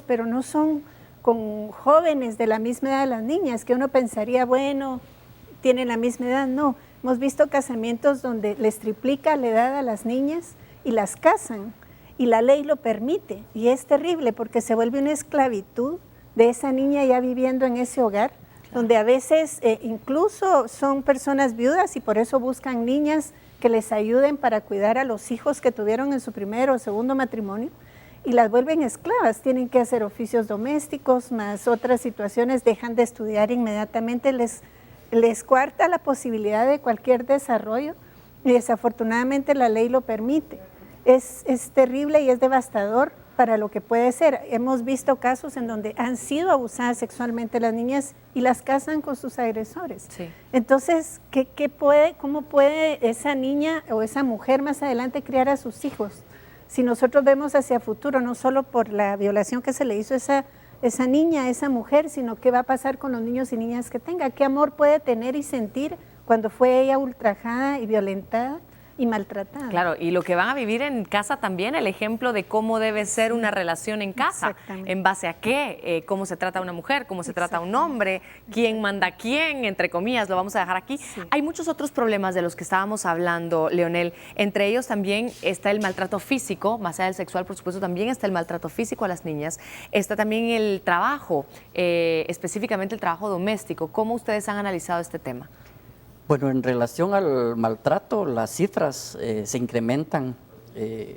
hijos, pero no son con jóvenes de la misma edad de las niñas, que uno pensaría, bueno, tienen la misma edad. No, hemos visto casamientos donde les triplica la edad a las niñas y las casan, y la ley lo permite, y es terrible porque se vuelve una esclavitud de esa niña ya viviendo en ese hogar, donde a veces incluso son personas viudas y por eso buscan niñas que les ayuden para cuidar a los hijos que tuvieron en su primer o segundo matrimonio, y las vuelven esclavas, tienen que hacer oficios domésticos, más otras situaciones, dejan de estudiar inmediatamente, les coarta la posibilidad de cualquier desarrollo, y desafortunadamente la ley lo permite. Es terrible y es devastador para lo que puede ser. Hemos visto casos en donde han sido abusadas sexualmente las niñas y las casan con sus agresores. Sí. Entonces, ¿cómo puede esa niña o esa mujer más adelante criar a sus hijos? Si nosotros vemos hacia futuro, no solo por la violación que se le hizo a esa niña, a esa mujer, sino qué va a pasar con los niños y niñas que tenga, qué amor puede tener y sentir cuando fue ella ultrajada y violentada y maltratada. Claro, y lo que van a vivir en casa también, el ejemplo de cómo debe ser una relación en casa, en base a qué, cómo se trata a una mujer, cómo se trata a un hombre, quién manda a quién, entre comillas, lo vamos a dejar aquí. Sí. Hay muchos otros problemas de los que estábamos hablando, Leonel, entre ellos también está el maltrato físico, más allá del sexual, por supuesto, también está el maltrato físico a las niñas, está también el trabajo, específicamente el trabajo doméstico. ¿Cómo ustedes han analizado este tema? Bueno, en relación al maltrato, las cifras se incrementan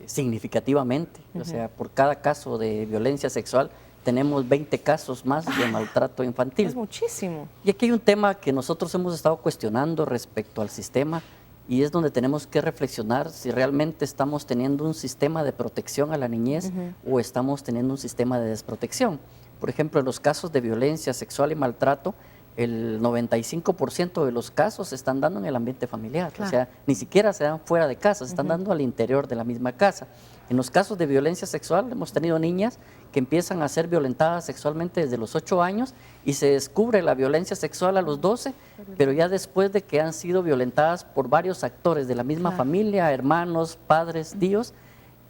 significativamente. O sea, por cada caso de violencia sexual tenemos 20 casos más de maltrato infantil. Es muchísimo. Y aquí hay un tema que nosotros hemos estado cuestionando respecto al sistema, y es donde tenemos que reflexionar si realmente estamos teniendo un sistema de protección a la niñez o estamos teniendo un sistema de desprotección. Por ejemplo, en los casos de violencia sexual y maltrato, el 95% de los casos se están dando en el ambiente familiar. Claro. O sea, ni siquiera se dan fuera de casa, se están dando al interior de la misma casa. En los casos de violencia sexual hemos tenido niñas que empiezan a ser violentadas sexualmente desde los 8 años y se descubre la violencia sexual a los 12, pero ya después de que han sido violentadas por varios actores de la misma familia, hermanos, padres, tíos,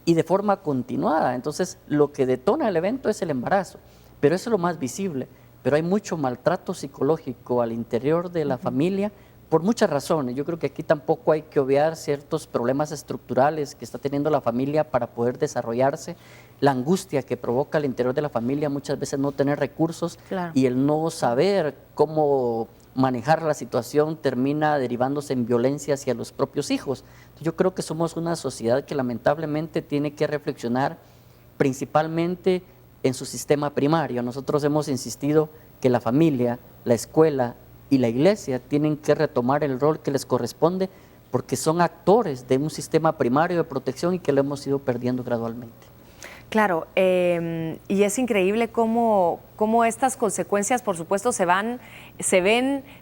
y de forma continuada. Entonces, lo que detona el evento es el embarazo, pero eso es lo más visible. Pero hay mucho maltrato psicológico al interior de la familia por muchas razones. Yo creo que aquí tampoco hay que obviar ciertos problemas estructurales que está teniendo la familia para poder desarrollarse, la angustia que provoca al interior de la familia, muchas veces no tener recursos y el no saber cómo manejar la situación termina derivándose en violencia hacia los propios hijos. Yo creo que somos una sociedad que lamentablemente tiene que reflexionar principalmente en su sistema primario. Nosotros hemos insistido que la familia, la escuela y la iglesia tienen que retomar el rol que les corresponde porque son actores de un sistema primario de protección y que lo hemos ido perdiendo gradualmente. Claro, y es increíble cómo estas consecuencias, por supuesto, se ven,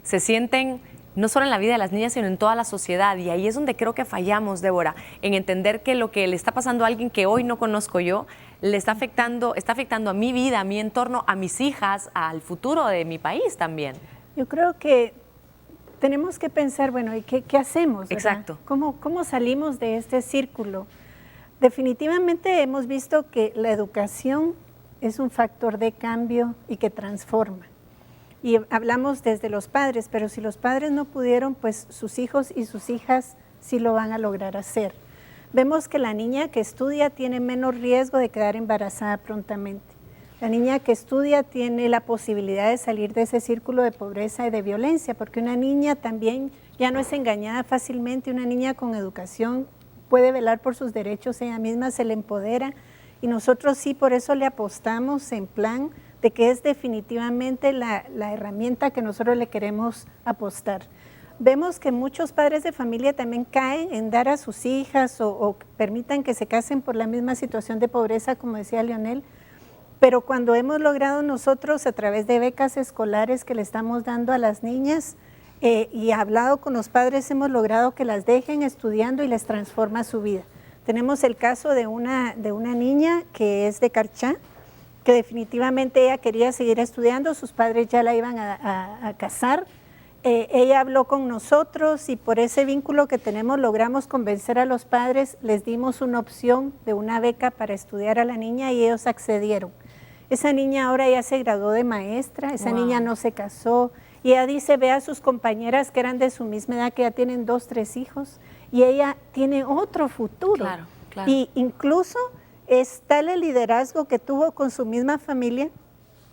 se sienten no solo en la vida de las niñas, sino en toda la sociedad. Y ahí es donde creo que fallamos, Débora, en entender que lo que le está pasando a alguien que hoy no conozco yo, le está afectando a mi vida, a mi entorno, a mis hijas, al futuro de mi país también. Yo creo que tenemos que pensar, bueno, ¿y qué hacemos? ¿Verdad? Exacto. ¿Cómo salimos de este círculo? Definitivamente hemos visto que la educación es un factor de cambio y que transforma. Y hablamos desde los padres, pero si los padres no pudieron, pues sus hijos y sus hijas sí lo van a lograr hacer. Vemos que la niña que estudia tiene menos riesgo de quedar embarazada prontamente. La niña que estudia tiene la posibilidad de salir de ese círculo de pobreza y de violencia, porque una niña también ya no es engañada fácilmente. Una niña con educación puede velar por sus derechos, ella misma se le empodera, y nosotros sí por eso le apostamos en plan de que es definitivamente la herramienta que nosotros le queremos apostar. Vemos que muchos padres de familia también caen en dar a sus hijas o permitan que se casen por la misma situación de pobreza, como decía Leonel, pero cuando hemos logrado nosotros a través de becas escolares que le estamos dando a las niñas y hablado con los padres, hemos logrado que las dejen estudiando y les transforma su vida. Tenemos el caso de una niña que es de Carchá, que definitivamente ella quería seguir estudiando, sus padres ya la iban a casar. Ella habló con nosotros y por ese vínculo que tenemos logramos convencer a los padres, les dimos una opción de una beca para estudiar a la niña y ellos accedieron. Esa niña ahora ya se graduó de maestra, esa Wow. niña no se casó, y ella dice, ve a sus compañeras que eran de su misma edad, que ya tienen 2, 3 hijos, y ella tiene otro futuro. Claro, claro. Y incluso es tal el liderazgo que tuvo con su misma familia,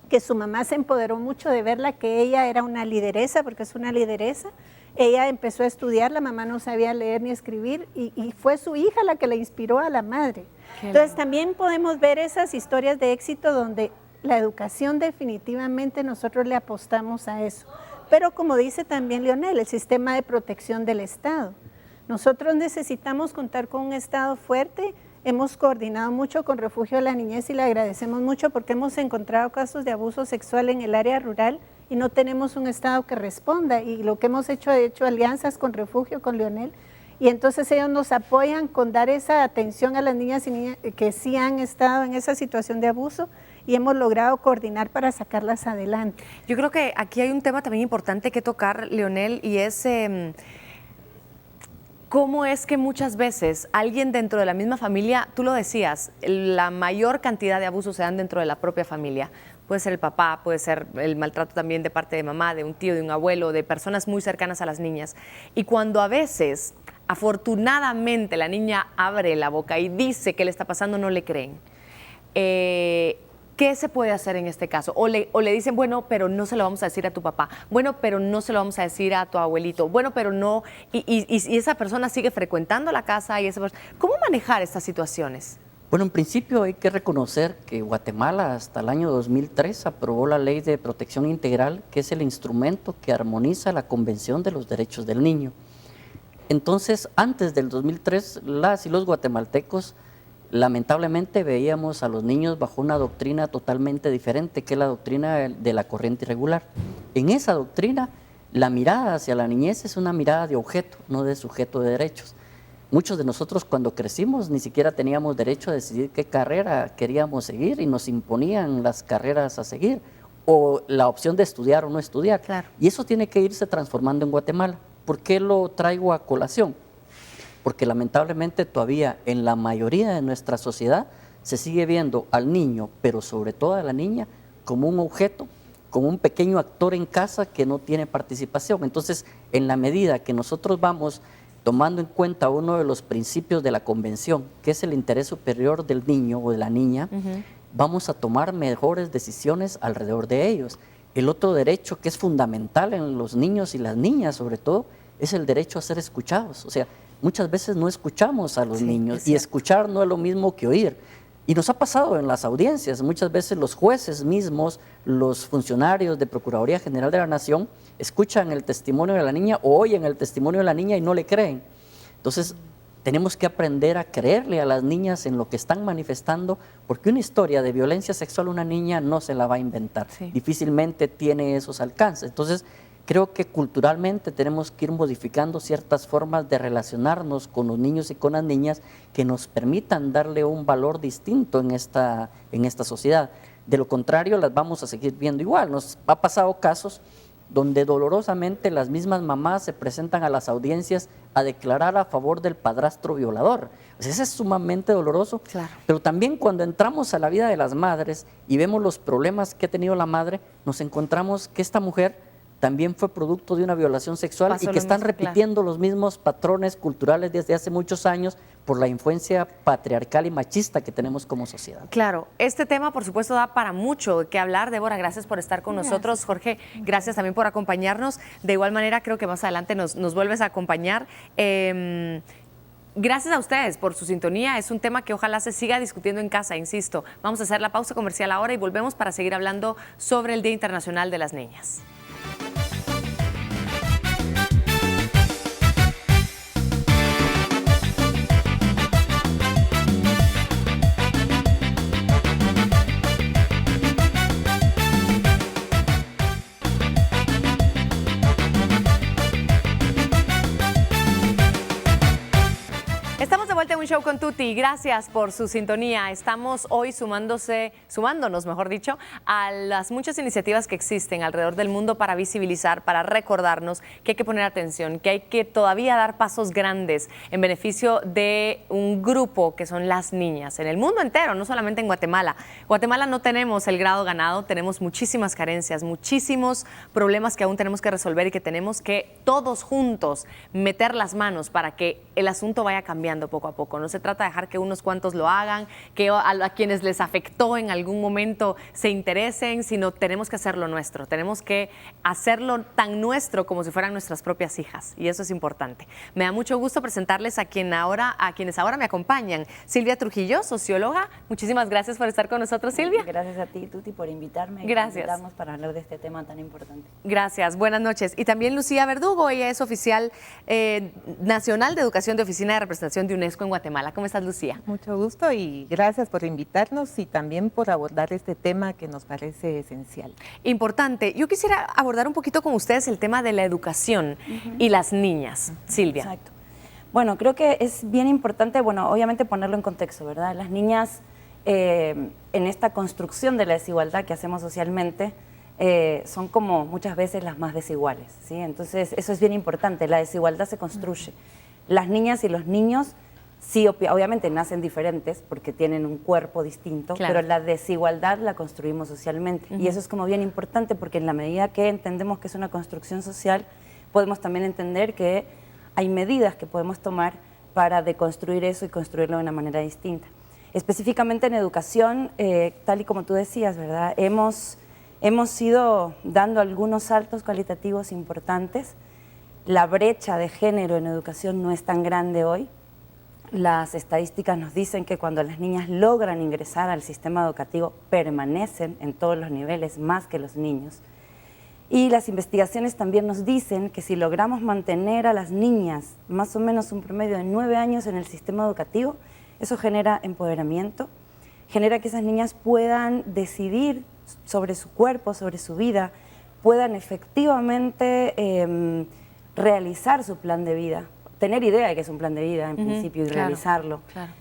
que su mamá se empoderó mucho de verla, que ella era una lideresa, porque es una lideresa. Ella empezó a estudiar, la mamá no sabía leer ni escribir, y fue su hija la que le inspiró a la madre. Qué Entonces lindo. también podemos ver esas historias de éxito donde la educación definitivamente nosotros le apostamos a eso. Pero como dice también Leonel, el sistema de protección del Estado. Nosotros necesitamos contar con un Estado fuerte. Hemos coordinado mucho con Refugio de la Niñez y le agradecemos mucho porque hemos encontrado casos de abuso sexual en el área rural y no tenemos un Estado que responda. Y lo que hemos hecho, he hecho alianzas con Refugio, con Leonel, y entonces ellos nos apoyan con dar esa atención a las niñas y niñas que sí han estado en esa situación de abuso, y hemos logrado coordinar para sacarlas adelante. Yo creo que aquí hay un tema también importante que tocar, Leonel, y es cómo es que muchas veces alguien dentro de la misma familia, tú lo decías, la mayor cantidad de abusos se dan dentro de la propia familia. Puede ser el papá, puede ser el maltrato también de parte de mamá, de un tío, de un abuelo, de personas muy cercanas a las niñas. Y cuando a veces, afortunadamente, la niña abre la boca y dice qué le está pasando, no le creen. ¿Qué se puede hacer en este caso? O le dicen, bueno, pero no se lo vamos a decir a tu papá. Bueno, pero no se lo vamos a decir a tu abuelito. Bueno, pero no. Y esa persona sigue frecuentando la casa. ¿Cómo manejar estas situaciones? Bueno, en principio hay que reconocer que Guatemala hasta el año 2003 aprobó la Ley de Protección Integral, que es el instrumento que armoniza la Convención de los Derechos del Niño. Entonces, antes del 2003, las y los guatemaltecos lamentablemente veíamos a los niños bajo una doctrina totalmente diferente, que es la doctrina de la corriente irregular. En esa doctrina, la mirada hacia la niñez es una mirada de objeto, no de sujeto de derechos. Muchos de nosotros cuando crecimos ni siquiera teníamos derecho a decidir qué carrera queríamos seguir y nos imponían las carreras a seguir o la opción de estudiar o no estudiar. Claro. Y eso tiene que irse transformando en Guatemala. ¿Por qué lo traigo a colación? Porque lamentablemente todavía en la mayoría de nuestra sociedad se sigue viendo al niño, pero sobre todo a la niña, como un objeto, como un pequeño actor en casa que no tiene participación. Entonces, en la medida que nosotros vamos tomando en cuenta uno de los principios de la Convención, que es el interés superior del niño o de la niña, vamos a tomar mejores decisiones alrededor de ellos. El otro derecho que es fundamental en los niños y las niñas, sobre todo, es el derecho a ser escuchados. O sea, muchas veces no escuchamos a los niños y escuchar no es lo mismo que oír. Y nos ha pasado en las audiencias, muchas veces los jueces mismos, los funcionarios de Procuraduría General de la Nación, escuchan el testimonio de la niña o oyen el testimonio de la niña y no le creen. Entonces, tenemos que aprender a creerle a las niñas en lo que están manifestando, porque una historia de violencia sexual una niña no se la va a inventar, difícilmente tiene esos alcances. Entonces, creo que culturalmente tenemos que ir modificando ciertas formas de relacionarnos con los niños y con las niñas que nos permitan darle un valor distinto en esta sociedad. De lo contrario, las vamos a seguir viendo igual. Nos ha pasado casos donde dolorosamente las mismas mamás se presentan a las audiencias a declarar a favor del padrastro violador. O sea, eso es sumamente doloroso, Claro. pero también cuando entramos a la vida de las madres y vemos los problemas que ha tenido la madre, nos encontramos que esta mujer también fue producto de una violación sexual Pasó y lo que están mismo, repitiendo los mismos patrones culturales desde hace muchos años por la influencia patriarcal y machista que tenemos como sociedad. Claro, este tema por supuesto da para mucho que hablar. Débora, gracias por estar con nosotros. Jorge, gracias también por acompañarnos. De igual manera, creo que más adelante nos vuelves a acompañar. Gracias a ustedes por su sintonía. Es un tema que ojalá se siga discutiendo en casa, insisto. Vamos a hacer la pausa comercial ahora y volvemos para seguir hablando sobre el Día Internacional de las Niñas. Show con Tuti, gracias por su sintonía. Estamos hoy sumándonos, mejor dicho, a las muchas iniciativas que existen alrededor del mundo para visibilizar, para recordarnos que hay que poner atención, que hay que todavía dar pasos grandes en beneficio de un grupo que son las niñas en el mundo entero, no solamente en Guatemala. Guatemala no tenemos el grado ganado, tenemos muchísimas carencias, muchísimos problemas que aún tenemos que resolver y que tenemos que todos juntos meter las manos para que el asunto vaya cambiando poco a poco. No se trata de dejar que unos cuantos lo hagan, que a quienes les afectó en algún momento se interesen, sino tenemos que hacerlo nuestro. Tenemos que hacerlo tan nuestro como si fueran nuestras propias hijas. Y eso es importante. Me da mucho gusto presentarles a quienes ahora me acompañan. Silvia Trujillo, socióloga. Muchísimas gracias por estar con nosotros, Silvia. Gracias a ti, Tuti, por invitarme. Gracias. Y invitarnos para hablar de este tema tan importante. Gracias. Buenas noches. Y también Lucía Verdugo. Ella es oficial nacional de Educación de Oficina de Representación de UNESCO en Guatemala. ¿Cómo estás, Lucía? Mucho gusto y gracias por invitarnos y también por abordar este tema que nos parece esencial. Importante. Yo quisiera abordar un poquito con ustedes el tema de la educación y las niñas. Silvia. Exacto. Bueno, creo que es bien importante, obviamente ponerlo en contexto, ¿verdad? Las niñas en esta construcción de la desigualdad que hacemos socialmente son como muchas veces las más desiguales, ¿sí? Entonces, eso es bien importante, la desigualdad se construye. Las niñas y los niños sí, obviamente nacen diferentes porque tienen un cuerpo distinto, claro, pero la desigualdad la construimos socialmente. Y eso es como bien importante porque en la medida que entendemos que es una construcción social, podemos también entender que hay medidas que podemos tomar para deconstruir eso y construirlo de una manera distinta. Específicamente en educación, tal y como tú decías, ¿verdad? Hemos ido dando algunos saltos cualitativos importantes. La brecha de género en educación no es tan grande hoy. Las estadísticas nos dicen que cuando las niñas logran ingresar al sistema educativo, permanecen en todos los niveles más que los niños. Y las investigaciones también nos dicen que si logramos mantener a las niñas más o menos un promedio de 9 años en el sistema educativo, eso genera empoderamiento, genera que esas niñas puedan decidir sobre su cuerpo, sobre su vida, puedan efectivamente realizar su plan de vida, tener idea de que es un plan de vida en principio y claro, realizarlo. Claro.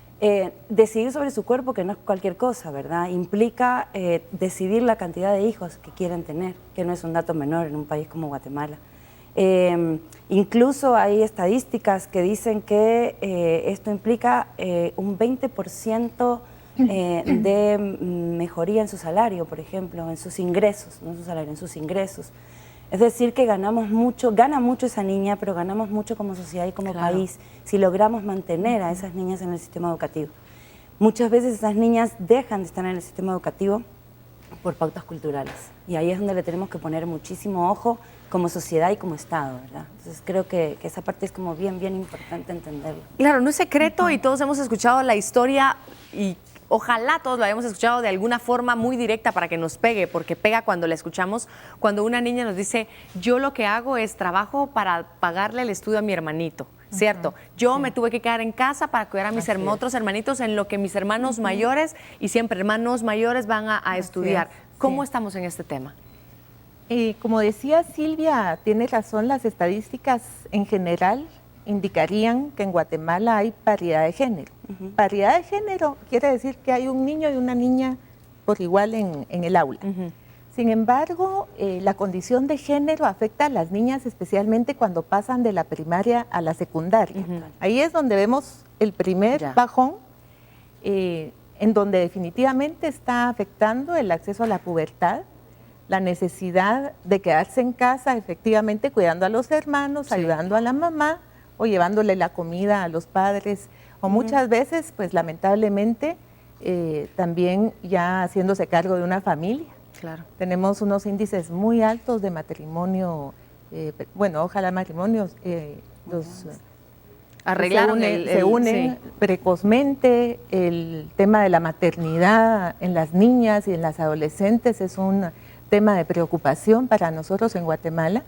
Decidir sobre su cuerpo, que no es cualquier cosa, ¿verdad? Implica decidir la cantidad de hijos que quieren tener, que no es un dato menor en un país como Guatemala. Incluso hay estadísticas que dicen que esto implica un 20% de mejoría en su salario, por ejemplo, en sus ingresos, no en su salario, en sus ingresos. Es decir, que ganamos mucho, gana mucho esa niña, pero ganamos mucho como sociedad y como claro, país si logramos mantener a esas niñas en el sistema educativo. Muchas veces esas niñas dejan de estar en el sistema educativo por pautas culturales y ahí es donde le tenemos que poner muchísimo ojo como sociedad y como Estado, ¿verdad? Entonces creo que esa parte es como bien importante entenderlo. Claro, no es secreto y todos hemos escuchado la historia y ojalá todos lo hayamos escuchado de alguna forma muy directa para que nos pegue, porque pega cuando la escuchamos, cuando una niña nos dice, yo lo que hago es trabajo para pagarle el estudio a mi hermanito, ¿cierto? Yo me tuve que quedar en casa para cuidar a mis otros hermanitos en lo que mis hermanos mayores, y siempre hermanos mayores van a estudiar. ¿Cómo estamos en este tema? Como decía Silvia, tiene razón, las estadísticas en general indicarían que en Guatemala hay paridad de género. Paridad de género quiere decir que hay un niño y una niña por igual en el aula. Sin embargo, la condición de género afecta a las niñas especialmente cuando pasan de la primaria a la secundaria. Ahí es donde vemos el primer bajón, en donde definitivamente está afectando el acceso a la pubertad, la necesidad de quedarse en casa efectivamente cuidando a los hermanos, ayudando a la mamá, o llevándole la comida a los padres, o muchas veces, pues lamentablemente, también ya haciéndose cargo de una familia. Claro. Tenemos unos índices muy altos de matrimonio, ojalá matrimonios, arreglaron se unen precozmente. El tema de la maternidad en las niñas y en las adolescentes es un tema de preocupación para nosotros en Guatemala.